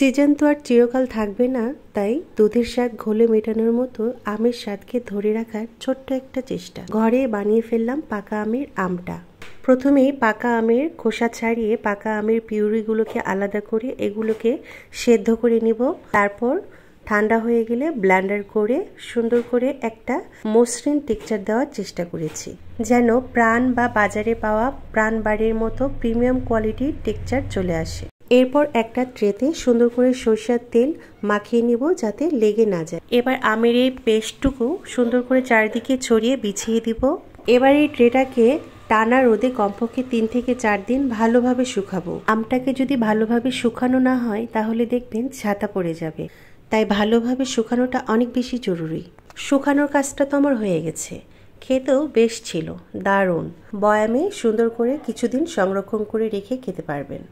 Season তো আর চিরকাল থাকবে না, তাই দুধের স্বাদ ঘোলে মেটানোর মতো আমের স্বাদকে ধরে রাখার ছোট্ট একটা চেষ্টা। ঘরে বানিয়ে ফেললাম পাকা আমের আমটা। প্রথমেই পাকা আমের খোসা ছাড়িয়ে পাকা আমের পিউরিগুলোকে আলাদা করে এগুলোকে সেদ্ধ করে নিব। তারপর ঠান্ডা হয়ে গেলে ব্লেন্ডার করে সুন্দর করে একটা মসৃণ টেক্সচার দেওয়ার চেষ্টা করেছি, যেন প্রাণ বা বাজারে পাওয়া প্রাণ বাড়ির মতো প্রিমিয়াম কোয়ালিটির টেক্সচার চলে আসে। এরপর একটা ট্রেতে সুন্দর করে সরিষার তেল মাখিয়ে নিব যাতে লেগে না যায়। এবার আমের এই পেস্টটুকু সুন্দর করে চারিদিকে ছড়িয়ে বিছিয়ে দিব। এবার এই ট্রেটাকে টানা রোদে কমপক্ষে 3 থেকে 4 দিন ভালোভাবে শুকাবো। আমটাকে যদি ভালোভাবে শুকানো না হয় তাহলে দেখবেন ছাতা পড়ে যাবে, তাই ভালোভাবে শুকানোটা অনেক বেশি জরুরি। শুকানোর কাজটা তো আমার হয়ে গেছে। খেতেও বেশ ছিল, দারুণ। বয়ামে সুন্দর করে কিছুদিন সংরক্ষণ করে রেখে খেতে পারবেন।